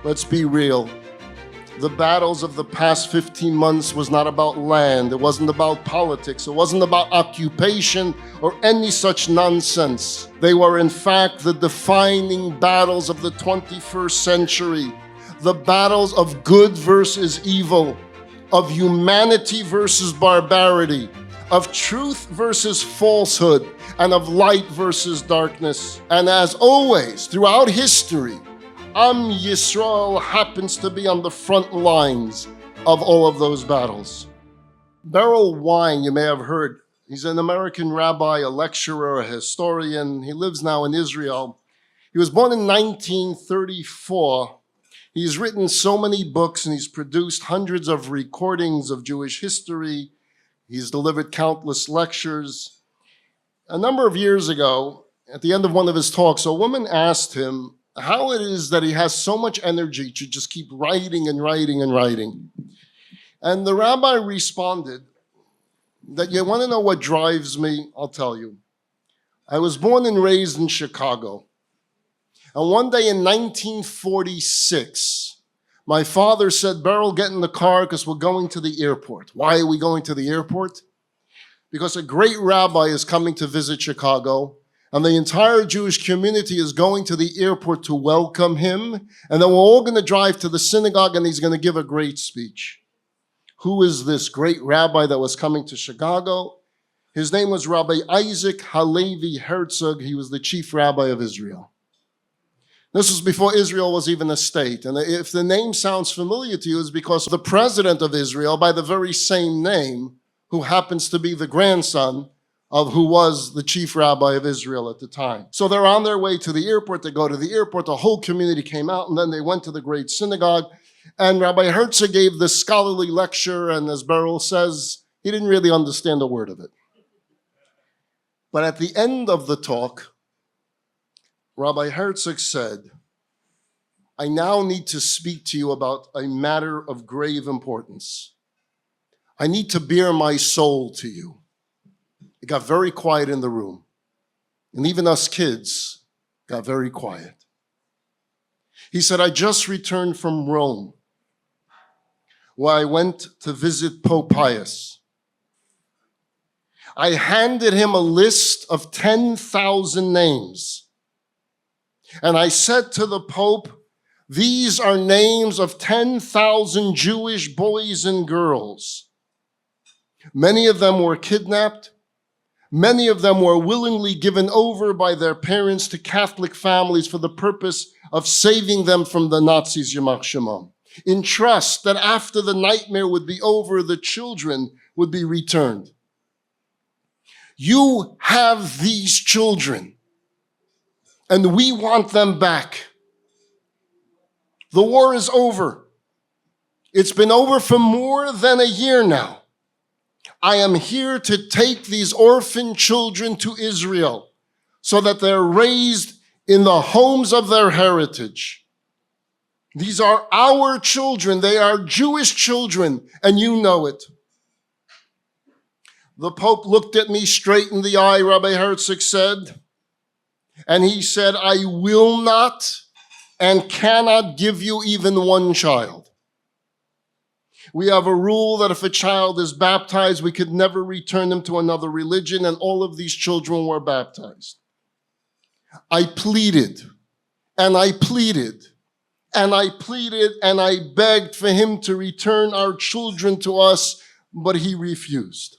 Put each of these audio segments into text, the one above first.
Let's be real. The battles of the past 15 months was not about land. It wasn't about politics. It wasn't about occupation or any such nonsense. They were, in fact, the defining battles of the 21st century. The battles of good versus evil, of humanity versus barbarity, of truth versus falsehood, and of light versus darkness. And as always, throughout history, Am Yisrael happens to be on the front lines of all of those battles. Beryl Wine, you may have heard, he's an American rabbi, a lecturer, a historian. He lives now in Israel. He was born in 1934. He's written so many books and he's produced hundreds of recordings of Jewish history. He's delivered countless lectures. A number of years ago, at the end of one of his talks, a woman asked him how it is that he has so much energy to just keep writing and writing and writing. And the rabbi responded that, you want to know what drives me? I'll tell you. I was born and raised in Chicago. And one day in 1946, my father said, Beryl, get in the car because we're going to the airport. Why are we going to the airport? Because a great rabbi is coming to visit Chicago, and the entire Jewish community is going to the airport to welcome him, and then we're all going to drive to the synagogue and he's going to give a great speech. Who is this great rabbi that was coming to Chicago? His name was Rabbi Isaac Halevi Herzog. He was the chief rabbi of Israel. This was before Israel was even a state. And if the name sounds familiar to you, it's because the president of Israel, by the very same name, who happens to be the grandson of who was the chief rabbi of Israel at the time. So they're on their way to the airport. They go to the airport. The whole community came out, and then they went to the great synagogue. And Rabbi Herzog gave this scholarly lecture, and as Beryl says, he didn't really understand a word of it. But at the end of the talk, Rabbi Herzog said, I now need to speak to you about a matter of grave importance. I need to bare my soul to you. It got very quiet in the room. And even us kids got very quiet. He said, I just returned from Rome, where I went to visit Pope Pius. I handed him a list of 10,000 names. And I said to the Pope, these are names of 10,000 Jewish boys and girls. Many of them were kidnapped. Many of them were willingly given over by their parents to Catholic families for the purpose of saving them from the Nazis, Yamach Shemam, in trust that after the nightmare would be over, the children would be returned. You have these children, and we want them back. The war is over. It's been over for more than a year now. I am here to take these orphan children to Israel so that they're raised in the homes of their heritage. These are our children. They are Jewish children, and you know it. The Pope looked at me straight in the eye, Rabbi Herzog said, and he said, I will not and cannot give you even one child. We have a rule that if a child is baptized, we could never return them to another religion, and all of these children were baptized. I pleaded, and I pleaded, and I pleaded, and I begged for him to return our children to us, but he refused.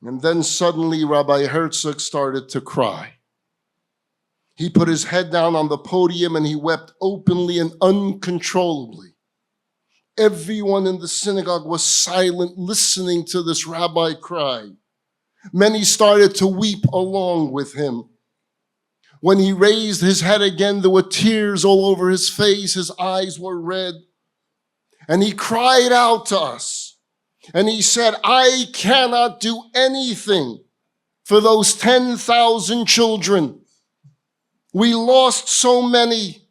And then suddenly Rabbi Herzog started to cry. He put his head down on the podium and he wept openly and uncontrollably. Everyone in the synagogue was silent, listening to this rabbi cry. Many started to weep along with him. When he raised his head again, there were tears all over his face. His eyes were red. And he cried out to us. And he said, I cannot do anything for those 10,000 children. We lost so many.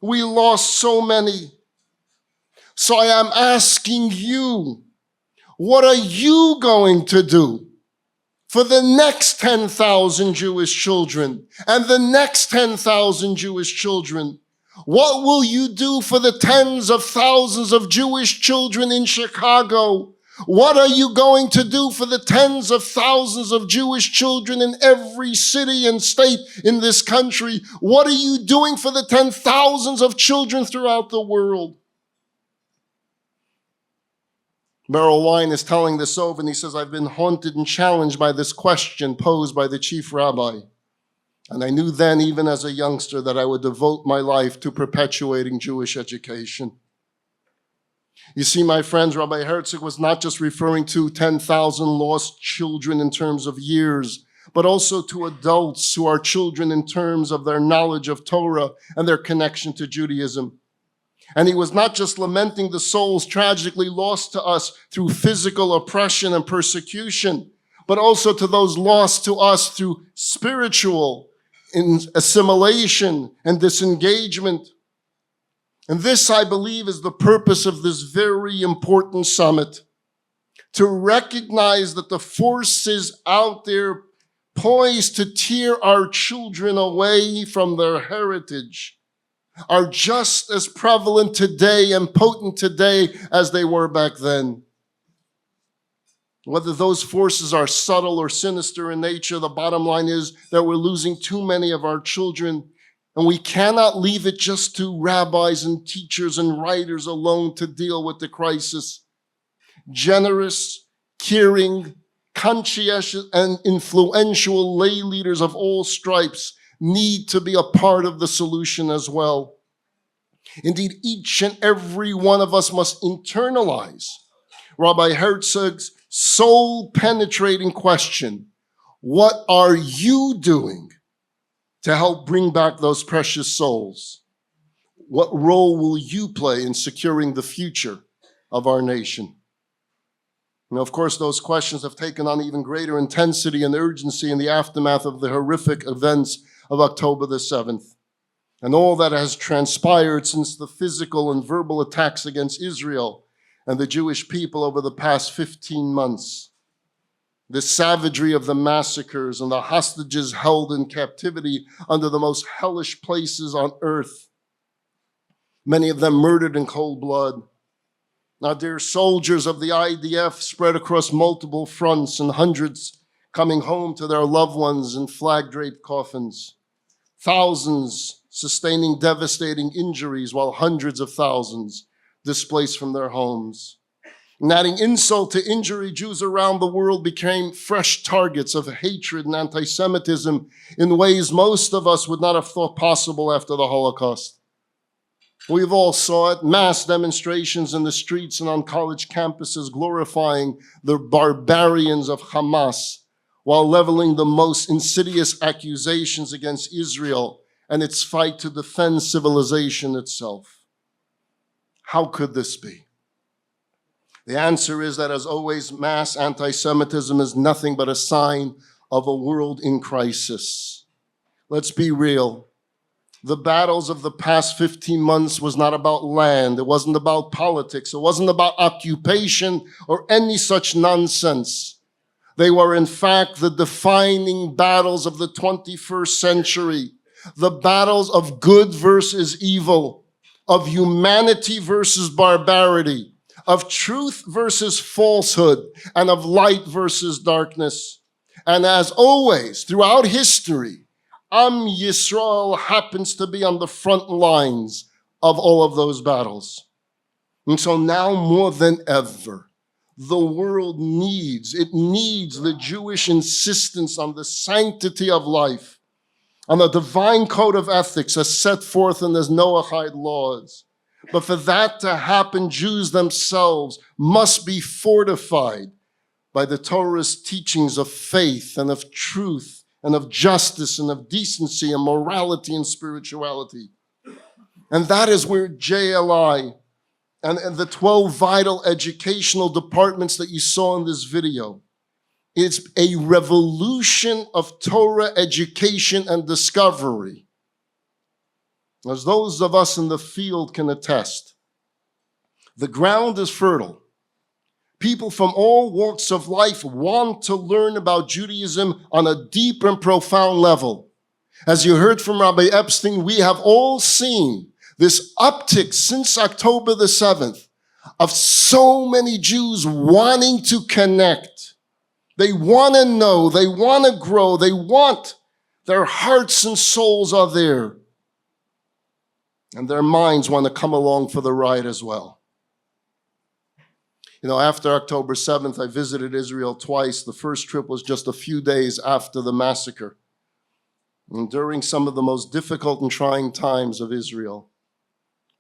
We lost so many. So I am asking you, what are you going to do for the next 10,000 Jewish children and the next 10,000 Jewish children? What will you do for the tens of thousands of Jewish children in Chicago? What are you going to do for the tens of thousands of Jewish children in every city and state in this country? What are you doing for the 10,000s of children throughout the world? Beryl Wine is telling this over, and he says, I've been haunted and challenged by this question posed by the chief rabbi. And I knew then, even as a youngster, that I would devote my life to perpetuating Jewish education. You see, my friends, Rabbi Herzog was not just referring to 10,000 lost children in terms of years, but also to adults who are children in terms of their knowledge of Torah and their connection to Judaism. And he was not just lamenting the souls tragically lost to us through physical oppression and persecution, but also to those lost to us through spiritual assimilation and disengagement. And this, I believe, is the purpose of this very important summit, to recognize that the forces out there poised to tear our children away from their heritage are just as prevalent today and potent today as they were back then. Whether those forces are subtle or sinister in nature, the bottom line is that we're losing too many of our children, and we cannot leave it just to rabbis and teachers and writers alone to deal with the crisis. Generous, caring, conscientious, and influential lay leaders of all stripes need to be a part of the solution as well. Indeed, each and every one of us must internalize Rabbi Herzog's soul-penetrating question: what are you doing to help bring back those precious souls? What role will you play in securing the future of our nation? Now, of course, those questions have taken on even greater intensity and urgency in the aftermath of the horrific events of October the 7th, and all that has transpired since the physical and verbal attacks against Israel and the Jewish people over the past 15 months. The savagery of the massacres and the hostages held in captivity under the most hellish places on earth, many of them murdered in cold blood. Now, dear soldiers of the IDF spread across multiple fronts, and hundreds coming home to their loved ones in flag-draped coffins. Thousands sustaining devastating injuries, while hundreds of thousands displaced from their homes. And adding insult to injury, Jews around the world became fresh targets of hatred and anti-Semitism in ways most of us would not have thought possible after the Holocaust. We've all saw it, mass demonstrations in the streets and on college campuses glorifying the barbarians of Hamas while leveling the most insidious accusations against Israel and its fight to defend civilization itself. How could this be? The answer is that, as always, mass anti-Semitism is nothing but a sign of a world in crisis. Let's be real. The battles of the past 15 months was not about land. It wasn't about politics. It wasn't about occupation or any such nonsense. They were, in fact, the defining battles of the 21st century, the battles of good versus evil, of humanity versus barbarity, of truth versus falsehood, and of light versus darkness. And as always, throughout history, Am Yisrael happens to be on the front lines of all of those battles. And so now more than ever, the world needs the Jewish insistence on the sanctity of life, on the divine code of ethics as set forth in the Noahide laws. But for that to happen, Jews themselves must be fortified by the Torah's teachings of faith and of truth and of justice and of decency and morality and spirituality. And that is where JLI and the 12 vital educational departments that you saw in this video, it's a revolution of Torah education and discovery. As those of us in the field can attest, the ground is fertile. People from all walks of life want to learn about Judaism on a deep and profound level. As you heard from Rabbi Epstein, we have all seen this uptick since October the 7th of so many Jews wanting to connect. They want to know, they want to grow, they want, their hearts and souls are there. And their minds want to come along for the ride as well. You know, after October 7th, I visited Israel twice. The first trip was just a few days after the massacre. And during some of the most difficult and trying times of Israel,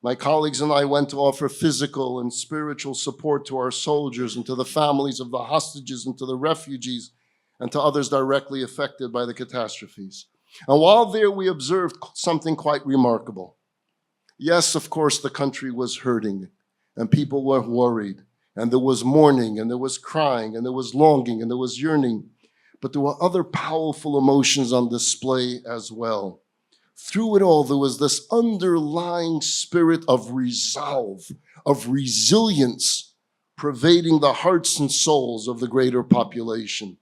my colleagues and I went to offer physical and spiritual support to our soldiers and to the families of the hostages and to the refugees and to others directly affected by the catastrophes. And while there, we observed something quite remarkable. Yes, of course, the country was hurting and people were worried and there was mourning and there was crying and there was longing and there was yearning. But there were other powerful emotions on display as well. Through it all, there was this underlying spirit of resolve, of resilience, pervading the hearts and souls of the greater population.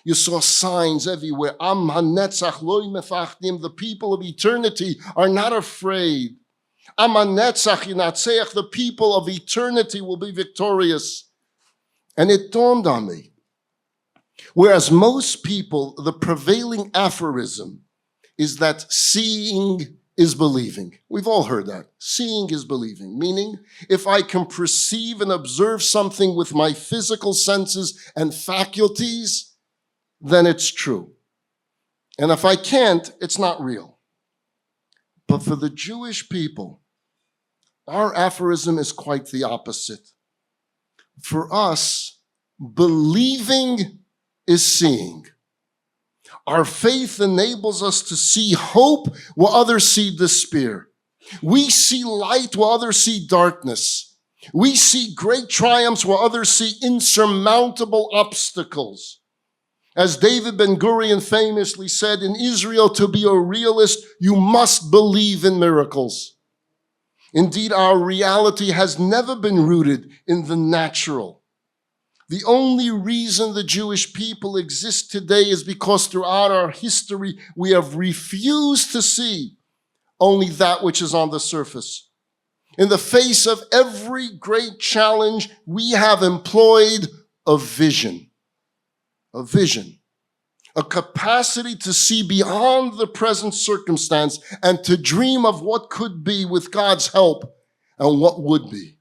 You saw signs everywhere. Am hanetzach lo mefachdim, the people of eternity are not afraid. Am hanetzach yinatzeach, the people of eternity will be victorious. And it dawned on me, whereas most people, the prevailing aphorism is that seeing is believing. We've all heard that. Seeing is believing, meaning if I can perceive and observe something with my physical senses and faculties, then it's true. And if I can't, it's not real. But for the Jewish people, our aphorism is quite the opposite. For us, believing is seeing. Our faith enables us to see hope where others see despair. We see light where others see darkness. We see great triumphs where others see insurmountable obstacles. As David Ben-Gurion famously said, in Israel, to be a realist, you must believe in miracles. Indeed, our reality has never been rooted in the natural. The only reason the Jewish people exist today is because throughout our history, we have refused to see only that which is on the surface. In the face of every great challenge, we have employed a vision, a capacity to see beyond the present circumstance and to dream of what could be with God's help and what would be.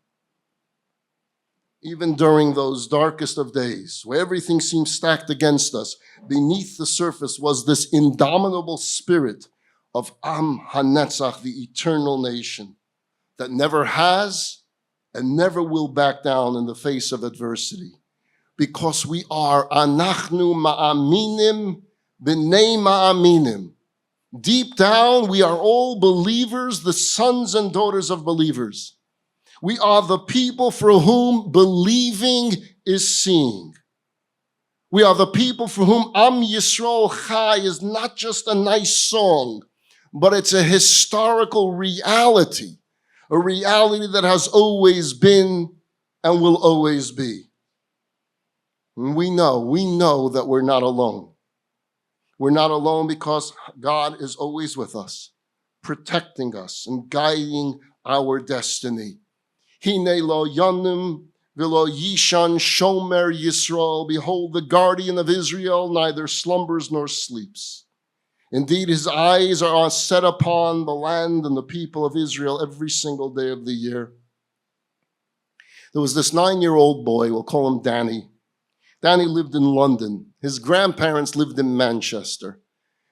Even during those darkest of days, where everything seemed stacked against us, beneath the surface was this indomitable spirit of Am HaNetzach, the eternal nation, that never has and never will back down in the face of adversity. Because we are Anachnu Ma'aminim B'nei Ma'aminim. Deep down, we are all believers, the sons and daughters of believers. We are the people for whom believing is seeing. We are the people for whom Am Yisrael Chai is not just a nice song, but it's a historical reality, a reality that has always been and will always be. And we know that we're not alone. We're not alone because God is always with us, protecting us and guiding our destiny. Hine lo yanim v'lo yishan shomer Yisrael. Behold, the guardian of Israel neither slumbers nor sleeps. Indeed, his eyes are set upon the land and the people of Israel every single day of the year. There was this 9-year-old boy, we'll call him Danny. Danny lived in London. His grandparents lived in Manchester.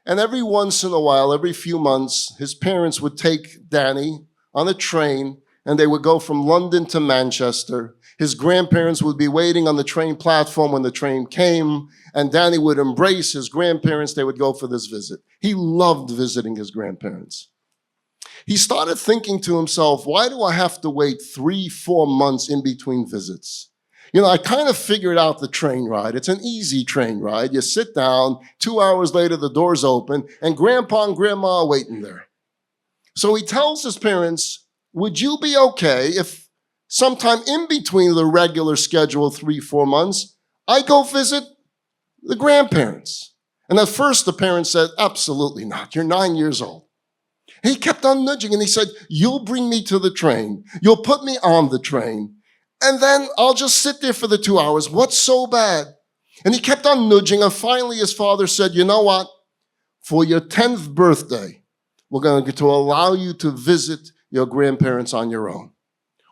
And every once in a while, every few months, his parents would take Danny on a train and they would go from London to Manchester. His grandparents would be waiting on the train platform when the train came, and Danny would embrace his grandparents. They would go for this visit. He loved visiting his grandparents. He started thinking to himself, why do I have to wait 3-4 months in between visits? You know, I kind of figured out the train ride. It's an easy train ride. You sit down, 2 hours later, the doors open, and Grandpa and Grandma are waiting there. So he tells his parents, would you be okay if sometime in between the regular schedule 3-4 months, I go visit the grandparents? And at first the parents said, absolutely not. You're 9 years old. He kept on nudging and he said, you'll bring me to the train. You'll put me on the train. And then I'll just sit there for the 2 hours. What's so bad? And he kept on nudging. And finally his father said, you know what? For your 10th birthday, we're going to allow you to visit your grandparents on your own.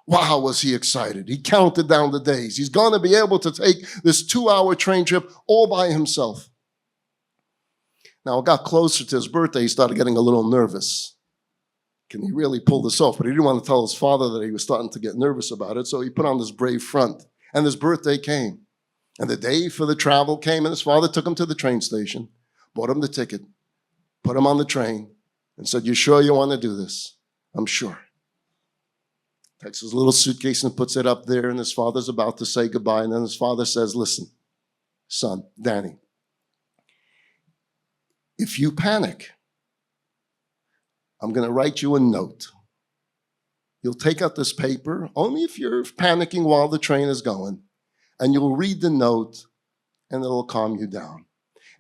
Wow, was he excited. He counted down the days. He's going to be able to take this 2-hour train trip all by himself. Now, it got closer to his birthday. He started getting a little nervous. Can he really pull this off? But he didn't want to tell his father that he was starting to get nervous about it, so he put on this brave front. And his birthday came. And the day for the travel came, and his father took him to the train station, bought him the ticket, put him on the train, and said, you sure you want to do this? I'm sure. Takes his little suitcase and puts it up there, and his father's about to say goodbye, and then his father says, listen, son, Danny, if you panic, I'm going to write you a note. You'll take out this paper, only if you're panicking while the train is going, and you'll read the note, and it'll calm you down.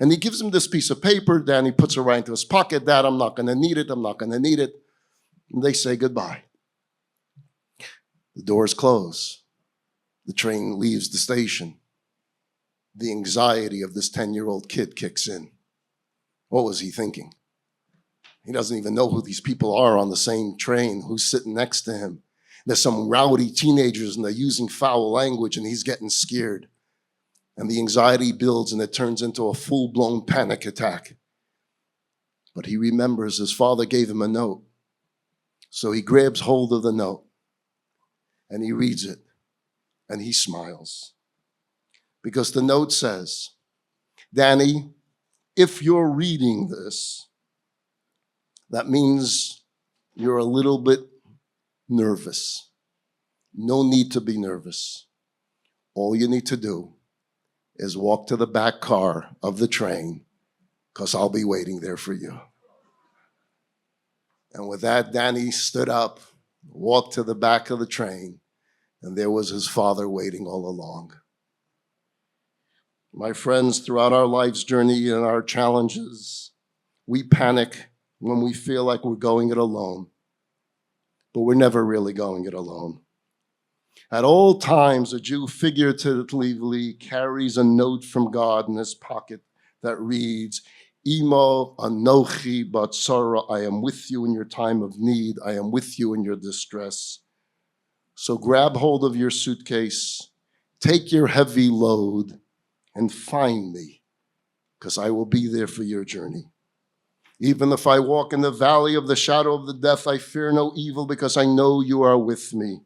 And he gives him this piece of paper. Danny puts it right into his pocket. Dad, I'm not going to need it. I'm not going to need it. And they say goodbye. The doors close. The train leaves the station. The anxiety of this 10-year-old kid kicks in. What was he thinking? He doesn't even know who these people are on the same train, who's sitting next to him. There's some rowdy teenagers and they're using foul language and he's getting scared. And the anxiety builds and it turns into a full-blown panic attack. But he remembers his father gave him a note. So he grabs hold of the note and he reads it and he smiles. Because the note says, Danny, if you're reading this, that means you're a little bit nervous. No need to be nervous. All you need to do is walk to the back car of the train because I'll be waiting there for you. And with that, Danny stood up, walked to the back of the train, and there was his father waiting all along. My friends, throughout our life's journey and our challenges, we panic when we feel like we're going it alone, but we're never really going it alone. At all times, a Jew figuratively carries a note from God in his pocket that reads, Imo anochi batzara, I am with you in your time of need. I am with you in your distress. So grab hold of your suitcase, take your heavy load, and find me, because I will be there for your journey. Even if I walk in the valley of the shadow of the death, I fear no evil, because I know you are with me,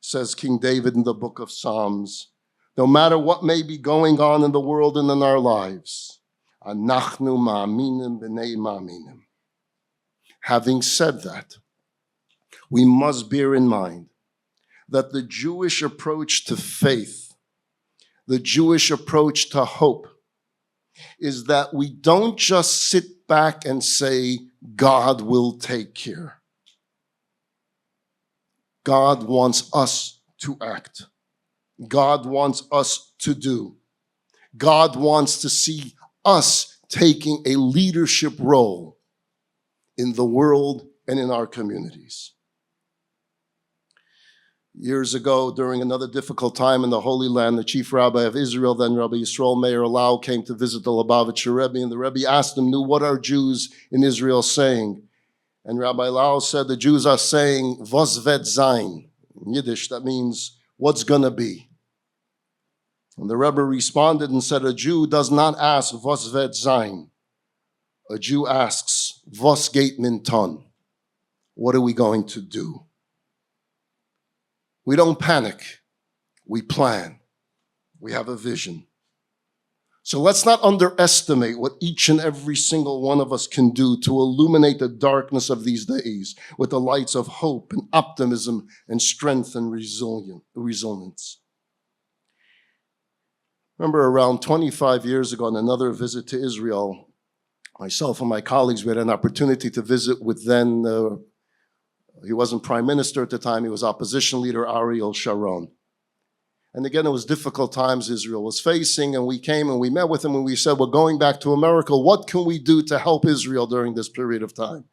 says King David in the book of Psalms. No matter what may be going on in the world and in our lives, anachnu ma'aminim b'nei ma'aminim. Having said that, we must bear in mind that the Jewish approach to faith, the Jewish approach to hope, is that we don't just sit back and say, God will take care. God wants us to act. God wants us to do. God wants to see us taking a leadership role in the world and in our communities. Years ago, during another difficult time in the Holy Land, the chief rabbi of Israel, then Rabbi Yisrael Meir Lau, came to visit the Lubavitcher Rebbe, and the Rebbe asked him, what are Jews in Israel saying? And Rabbi Lau said, the Jews are saying, was wird sein. In Yiddish, that means, what's gonna be? And the Rebbe responded and said, a Jew does not ask, was wird sein. A Jew asks, was geht min tun? What are we going to do? We don't panic, we plan. We have a vision. So let's not underestimate what each and every single one of us can do to illuminate the darkness of these days with the lights of hope and optimism and strength and resilience. Remember around 25 years ago on another visit to Israel, myself and my colleagues, we had an opportunity to visit with then he wasn't prime minister at the time, he was opposition leader Ariel Sharon. And again, it was difficult times Israel was facing, and we came and we met with him and we said, we're going back to America. What can we do to help Israel during this period of time?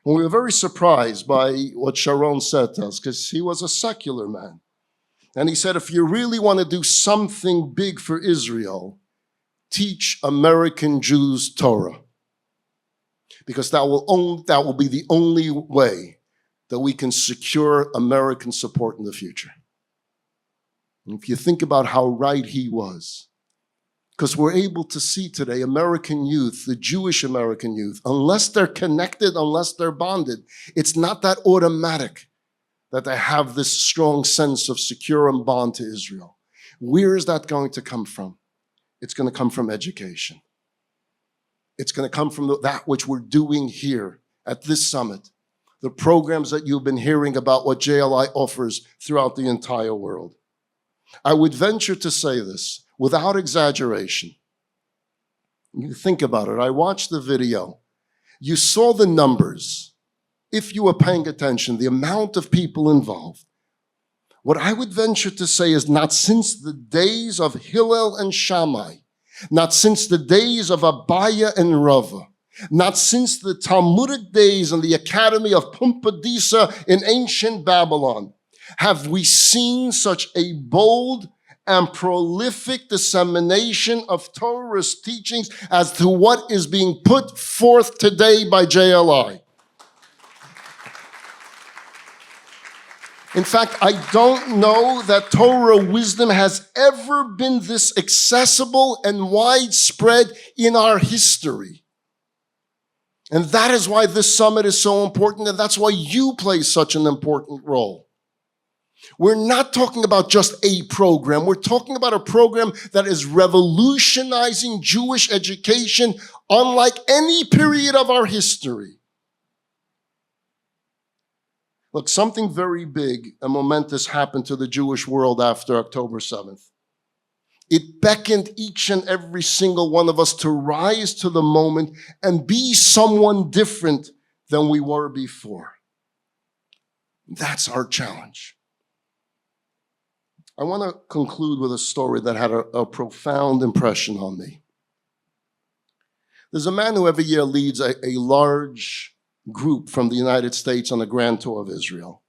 And we were very surprised by what Sharon said to us, because he was a secular man. And he said, if you really want to do something big for Israel, teach American Jews Torah. Because that will be the only way that we can secure American support in the future. And if you think about how right he was, because we're able to see today American youth, the Jewish American youth, unless they're connected, unless they're bonded, it's not that automatic that they have this strong sense of secure and bond to Israel. Where is that going to come from? It's going to come from education. It's going to come from that which we're doing here at this summit, the programs that you've been hearing about what JLI offers throughout the entire world. I would venture to say this without exaggeration. You think about it. I watched the video. You saw the numbers. If you were paying attention, the amount of people involved. What I would venture to say is not since the days of Hillel and Shammai, not since the days of Abaya and Rava, not since the Talmudic days and the Academy of Pumbedisa in ancient Babylon, have we seen such a bold and prolific dissemination of Torah's teachings as to what is being put forth today by JLI. In fact, I don't know that Torah wisdom has ever been this accessible and widespread in our history. And that is why this summit is so important, and that's why you play such an important role. We're not talking about just a program. We're talking about a program that is revolutionizing Jewish education unlike any period of our history. Look, something very big and momentous happened to the Jewish world after October 7th. It beckoned each and every single one of us to rise to the moment and be someone different than we were before. That's our challenge. I want to conclude with a story that had a profound impression on me. There's a man who every year leads a large group from the United States on a grand tour of Israel.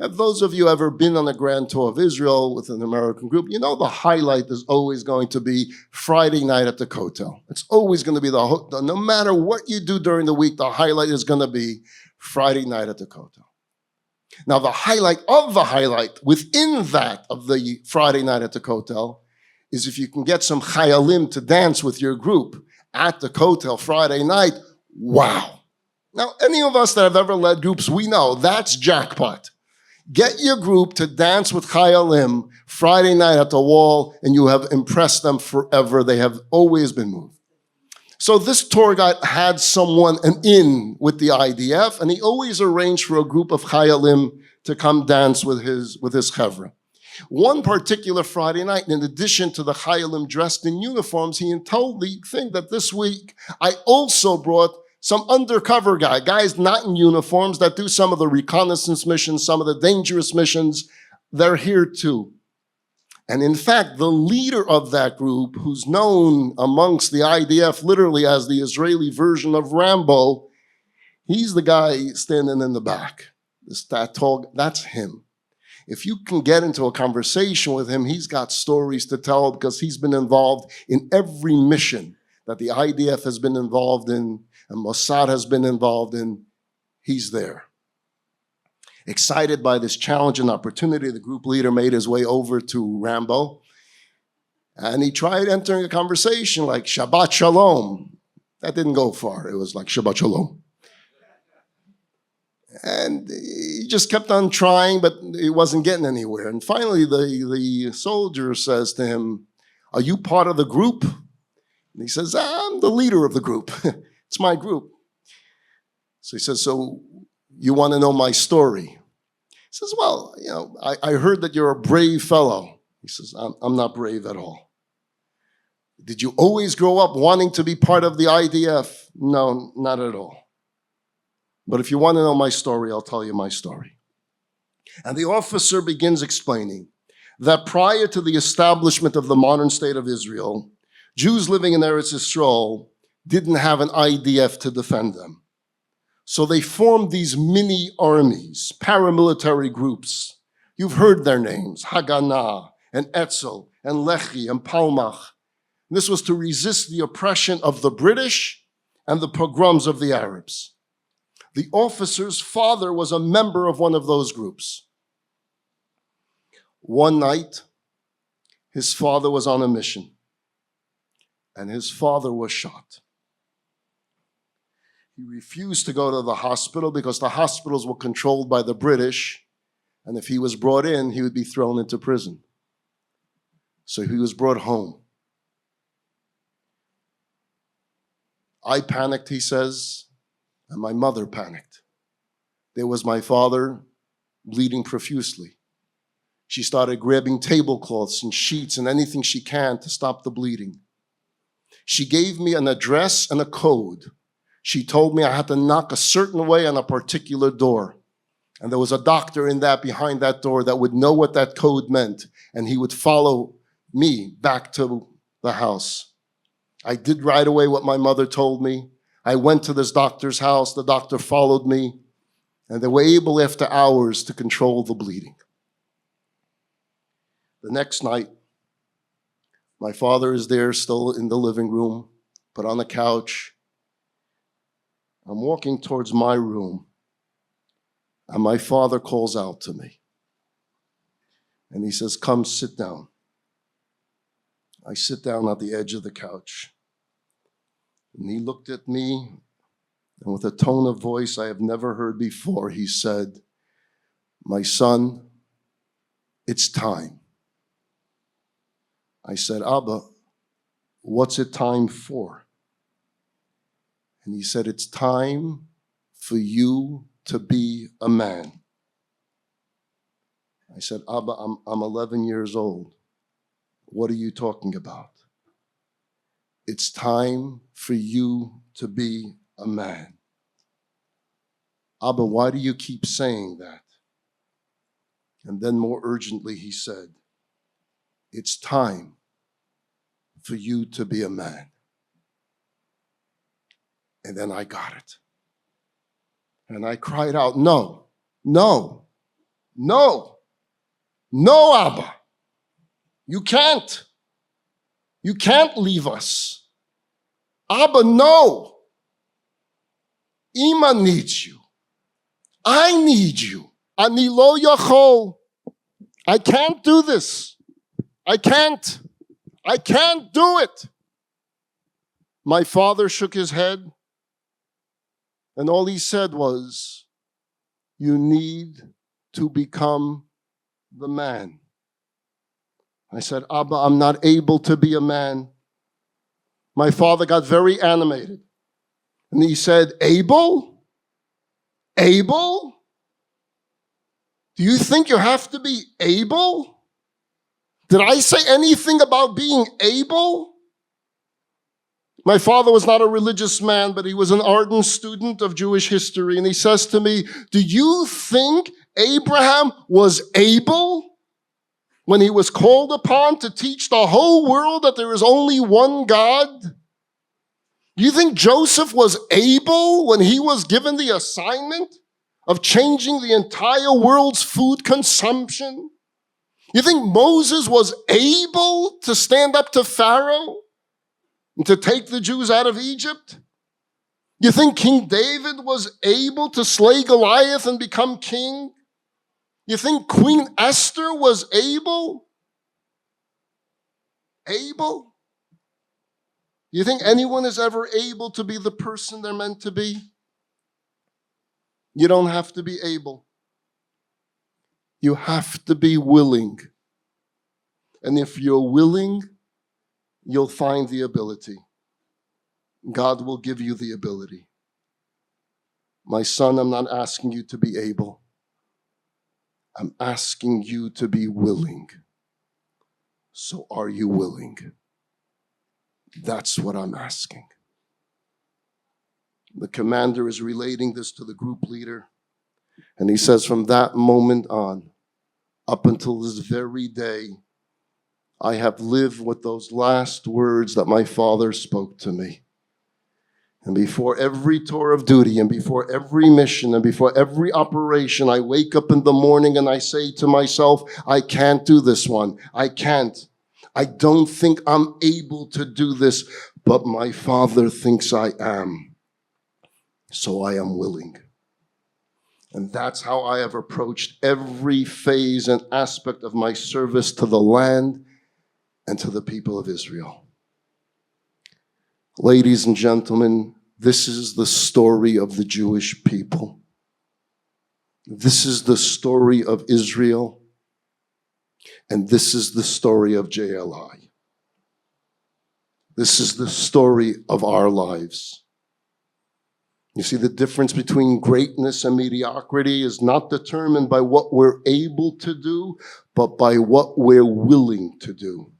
Have those of you ever been on a grand tour of Israel with an American group, you know the highlight is always going to be Friday night at the Kotel. It's always going to be no matter what you do during the week, the highlight is going to be Friday night at the Kotel. Now, the highlight of the highlight within that of the Friday night at the Kotel is if you can get some chayalim to dance with your group at the Kotel Friday night, wow. Now, any of us that have ever led groups, we know that's jackpot. Get your group to dance with chayalim Friday night at the wall, and you have impressed them forever. They have always been moved. So this tour guide had someone in with the IDF, and he always arranged for a group of chayalim to come dance with his chevra. One particular Friday night, in addition to the chayalim dressed in uniforms, he told the thing that this week I also brought some undercover guys not in uniforms that do some of the reconnaissance missions, some of the dangerous missions. They're here too. And in fact, the leader of that group, who's known amongst the IDF literally as the version of Rambo, he's the guy standing in the back. That tall, that's him. If you can get into a conversation with him, he's got stories to tell because he's been involved in every mission that the IDF has been involved in and Mossad has been involved in. He's there. Excited by this challenge and opportunity, the group leader made his way over to Rambo, and he tried entering a conversation like Shabbat Shalom. That didn't go far. It was like Shabbat Shalom. And he just kept on trying, but he wasn't getting anywhere. And finally, the soldier says to him, "Are you part of the group?" And he says, "I'm the leader of the group. It's my group." So he says, "So you want to know my story?" He says, "Well, you know, I heard that you're a brave fellow." He says, I'm not brave at all." "Did you always grow up wanting to be part of the IDF?" "No, not at all. But if you want to know my story, I'll tell you my story." And the officer begins explaining that prior to the establishment of the modern state of Israel, Jews living in Eretz Yisrael didn't have an IDF to defend them. So they formed these mini armies, paramilitary groups. You've heard their names, Haganah and Etzel and Lechi and Palmach. This was to resist the oppression of the British and the pogroms of the Arabs. The officer's father was a member of one of those groups. One night, his father was on a mission, and his father was shot. He refused to go to the hospital because the hospitals were controlled by the British, and if he was brought in, he would be thrown into prison. So he was brought home. I panicked, he says, and my mother panicked. There was my father bleeding profusely. She started grabbing tablecloths and sheets and anything she can to stop the bleeding. She gave me an address and a code. She told me I had to knock a certain way on a particular door. And there was a doctor behind that door that would know what that code meant, and he would follow me back to the house. I did right away what my mother told me. I went to this doctor's house. The doctor followed me, and they were able, after hours, to control the bleeding. The next night, my father is there still in the living room, but on the couch. I'm walking towards my room, and my father calls out to me. And he says, "Come, sit down." I sit down at the edge of the couch. And he looked at me, and with a tone of voice I have never heard before, he said, "My son, it's time." I said, "Abba, what's it time for?" And he said, "It's time for you to be a man." I said, "Abba, I'm 11 years old. What are you talking about?" "It's time for you to be a man." "Abba, why do you keep saying that?" And then more urgently, he said, "It's time for you to be a man." And then I got it. And I cried out, "No, no, no, no, Abba. You can't. You can't leave us. Abba, no. Ima needs you. I need you. Ani lo yachol. I can't do this. I can't do it." My father shook his head, and all he said was, "You need to become the man." I said, "Abba, I'm not able to be a man." My father got very animated, and he said, "Able? Able? Do you think you have to be able? Did I say anything about being able?" My father was not a religious man, but he was an ardent student of Jewish history, and he says to me, "Do you think Abraham was able when he was called upon to teach the whole world that there is only one God? Do you think Joseph was able when he was given the assignment of changing the entire world's food consumption? You think Moses was able to stand up to Pharaoh and to take the Jews out of Egypt? You think King David was able to slay Goliath and become king? You think Queen Esther was able? Able? You think anyone is ever able to be the person they're meant to be? You don't have to be able. You have to be willing. And if you're willing, you'll find the ability. God will give you the ability. My son, I'm not asking you to be able. I'm asking you to be willing. So are you willing? That's what I'm asking. The commander is relating this to the group leader. And he says, from that moment on, up until this very day, I have lived with those last words that my father spoke to me. And before every tour of duty, and before every mission, and before every operation, I wake up in the morning and I say to myself, I can't do this one. I can't. I don't think I'm able to do this, but my Father thinks I am. So I am willing. And that's how I have approached every phase and aspect of my service to the land and to the people of Israel. Ladies and gentlemen, this is the story of the Jewish people. This is the story of Israel. And this is the story of JLI. This is the story of our lives. You see, the difference between greatness and mediocrity is not determined by what we're able to do, but by what we're willing to do.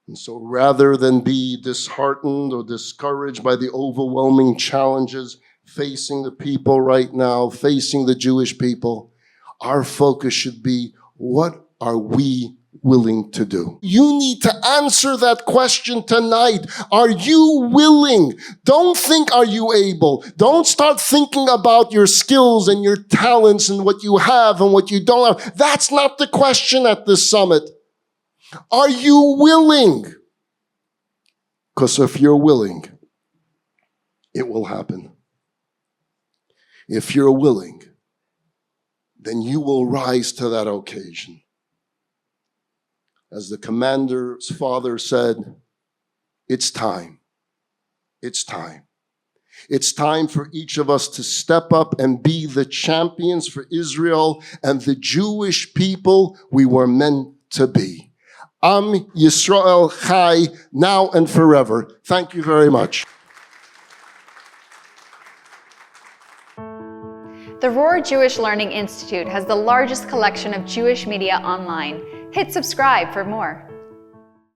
And so rather than be disheartened or discouraged by the overwhelming challenges facing the people right now, facing the Jewish people, our focus should be, what are we willing to do? You need to answer that question tonight. Are you willing? Don't think, are you able? Don't start thinking about your skills and your talents and what you have and what you don't have. That's not the question at this summit. Are you willing? Because if you're willing, it will happen. If you're willing, then you will rise to that occasion. As the commander's father said, it's time. It's time. It's time for each of us to step up and be the champions for Israel and the Jewish people we were meant to be. Am Yisrael Chai, now and forever. Thank you very much. The Rohr Jewish Learning Institute has the largest collection of Jewish media online. Hit subscribe for more.